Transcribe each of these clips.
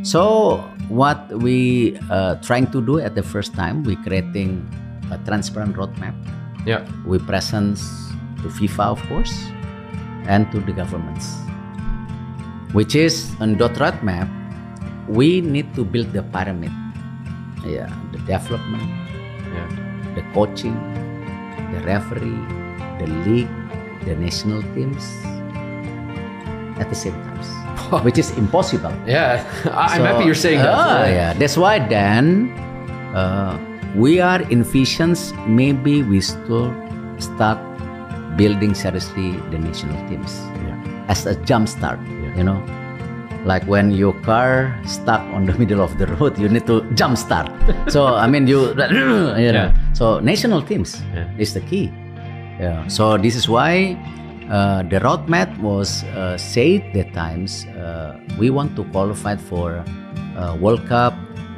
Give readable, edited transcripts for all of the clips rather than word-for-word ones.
So what we trying to do at the first time, we creating a transparent roadmap. Yeah. We present to FIFA, of course, and to the governments. Which is on that roadmap, we need to build the pyramid. Yeah, the development, the coaching, the referee, the league, the national teams at the same time, which is impossible. Yeah, I'm happy you're saying that. Yeah, that's why then we are in visions. Maybe we still start building seriously the national teams as a jump start. You know, like when your car stuck on the middle of the road, you need to jump start. So I mean, you know. So national teams is the key. Yeah. So this is why the roadmap was said that times we want to qualify for World Cup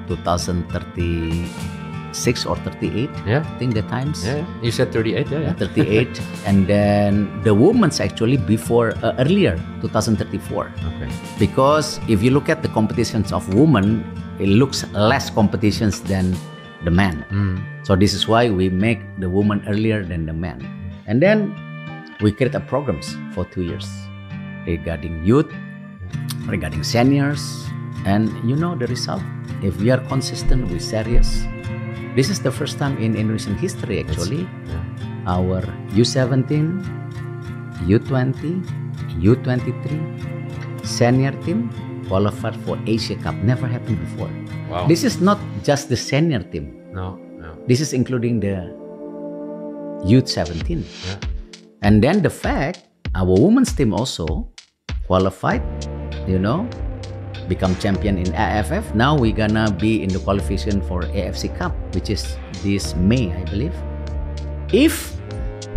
2036 or 38. Yeah. I think the times. Yeah. You said 38. Yeah. 38, and then the women's actually before earlier 2034. Okay. Because if you look at the competitions of women, it looks less competitions than the men. So this is why we make the women earlier than the men. And then we create a programs for 2 years regarding youth, regarding seniors, and you know the result. If we are consistent, we're serious. This is the first time in Indonesian history actually. Our U17, U20, U23 senior team qualified for Asia Cup. Never happened before. Wow. This is not just the senior team. No. This is including the Youth 17. And then the fact our women's team also qualified, you know, become champion in AFF. Now we're gonna be in the qualification for AFC Cup, which is this May, I believe. If,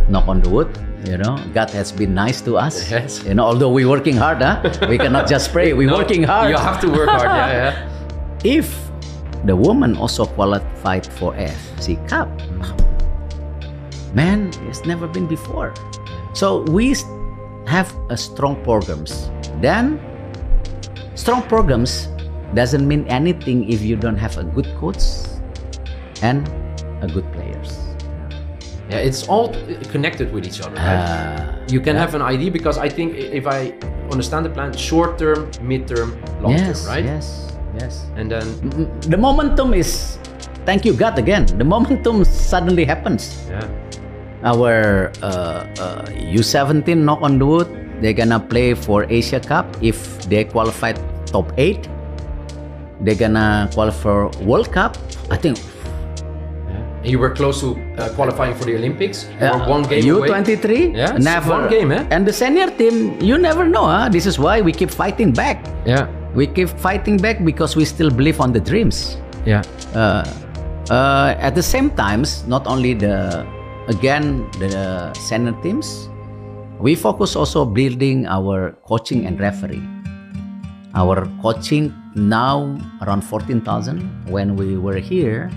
knock on the wood, you know, God has been nice to us. Yes. You know, although we're working hard, we cannot just pray. We're working hard. You have to work hard. If the woman also qualified for AFC Cup, man, it's never been before. So we have a strong programs. Then strong programs doesn't mean anything if you don't have a good coach and a good players. Yeah, it's all connected with each other. Right? You can have an idea, because I think if I understand the plan, short term, mid term, long term, right? Yes. And then the momentum is, thank you God again, the momentum suddenly happens. Our U17, knock on the wood, they're gonna play for Asia Cup. If they qualified top 8, they're gonna qualify for World Cup. I think. You were close to qualifying for the Olympics. You were one game away. U23, never. One game, And the senior team, you never know. This is why we keep fighting back. We keep fighting back because we still believe on the dreams. At the same times, not only the senior teams, we focus also building our coaching and referee. Our coaching now around 14,000. When we were here,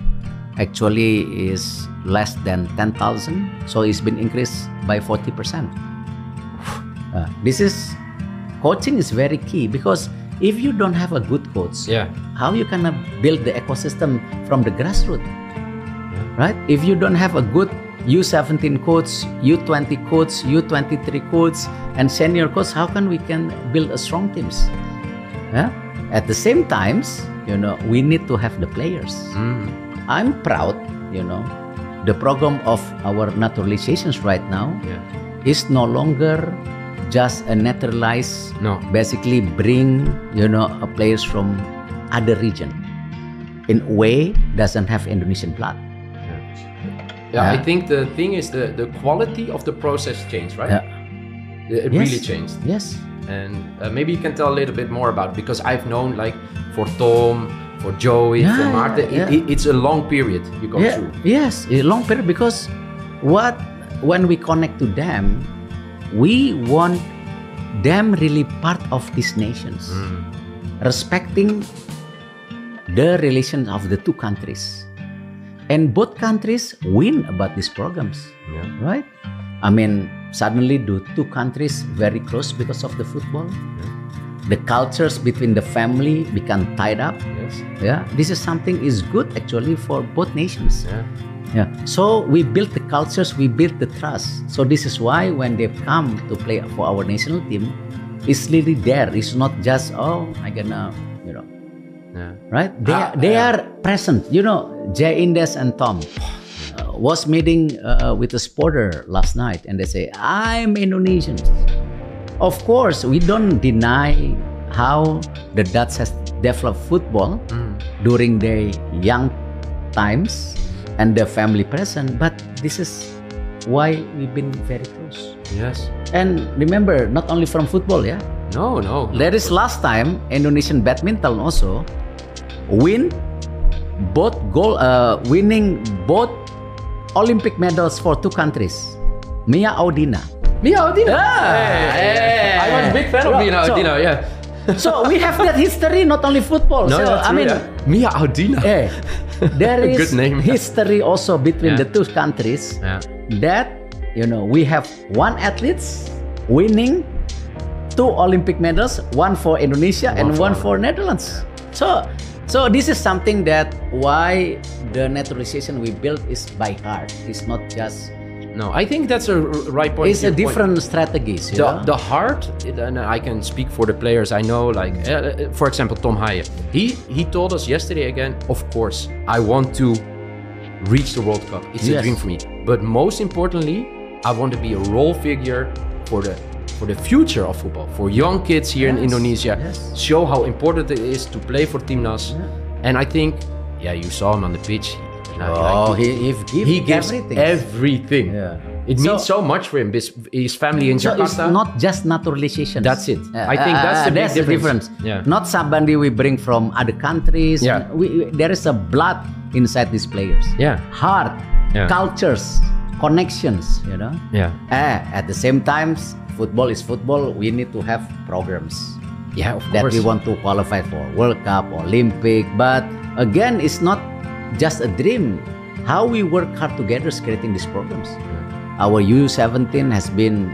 actually is less than 10,000. So it's been increased by 40%. Coaching is very key, because if you don't have a good coach, how you can build the ecosystem from the grassroots, right? If you don't have a good U17 coach, U20 coach, U23 coach, and senior coach, how can we can build a strong teams? At the same times, you know, we need to have the players. I'm proud, you know, the program of our naturalizations right now is no longer just a naturalized, basically bring, you know, players from other region. In a way, doesn't have Indonesian blood. I think the thing is the quality of the process changed, right? It really changed. Yes. And maybe you can tell a little bit more about it, because I've known, like, for Tom, for Joey, for Marta, it's a long period you go through. Yes, a long period, because when we connect to them, we want them really part of these nations, respecting the relations of the two countries. And both countries win about these programs, right? I mean, suddenly the two countries very close because of the football. the cultures between the family become tied up. Yes. Yeah, this is something is good actually for both nations. Yeah. Yeah. So we built the cultures, we built the trust. So this is why when they come to play for our national team, it's really there. It's not just I gonna right. They are present. Jay Indes and Tom was meeting with a supporter last night, and they say, "I'm Indonesian." Of course, we don't deny how the Dutch has developed football during their young times and their family present, but this is why we've been very close. Yes. And remember, not only from football, yeah? No. There is last time Indonesian badminton also winning both Olympic medals for two countries. Mia Audina. Hey. I'm a big fan of Mia Audina, yeah. So we have that history, not only football. No, so that's true, Mia Audina. There is Good name. history also between the two countries. Yeah. That we have one athletes winning 2 Olympic medals, one for Indonesia and one for Netherlands. So this is something that why the naturalization we built is by heart. It's not just. No, I think that's a right point. It's a different strategies. The heart, and I can speak for the players. I know, like for example, Thohir. He told us yesterday again. Of course, I want to reach the World Cup. It's a dream for me. But most importantly, I want to be a role figure for the future of football, for young kids here in Indonesia. Show how important it is to play for Timnas. And I think, you saw him on the pitch. He gives everything. Yeah. It means so much for him. His family in Jakarta. It's not just naturalization. That's it. I think that's the big difference. Yeah. Not somebody we bring from other countries. Yeah. There is a blood inside these players. Yeah. Heart, cultures, connections. Yeah. At the same time, football is football. We need to have programs. Yeah, of that course. We want to qualify for World Cup, Olympic. But again, it's not just a dream. How we work hard together is creating these programs. Our U17 has been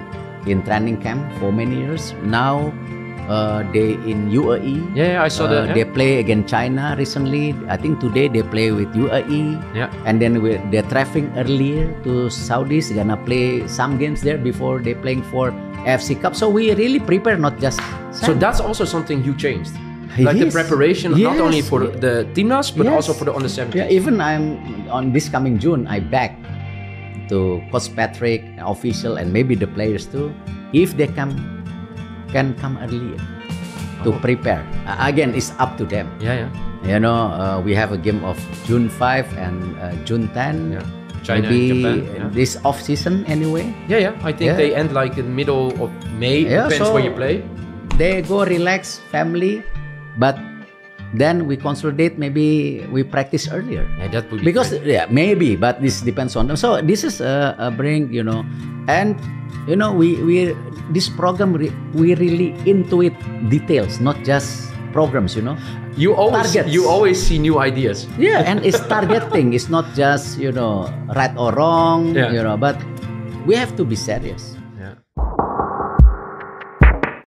in training camp for many years. Now they in UAE. Yeah, I saw that. They play against China recently. I think today they play with UAE. Yeah. And then they're traveling earlier to Saudis. They're gonna play some games there before they're playing for AFC Cup. So we really prepare, not just. So that's also something you changed. Like the preparation, not only for the Timnas, but also for the under-17. Yeah, even I'm on this coming June, I back to Coach Patrick, official, and maybe the players too. If they can come earlier to prepare. Again, it's up to them. Yeah. We have a game of June 5 and June 10. Yeah. China maybe and Japan. This off season anyway. Yeah. I think they end like in the middle of May. Depends where you play. They go relax, family. But then we consolidate, maybe we practice earlier. Yeah, that would be because great. Maybe, but this depends on them. So this is a bring, and we this program we really into it details, not just programs. You always see new ideas. Yeah, and it's targeting. It's not just right or wrong. But we have to be serious.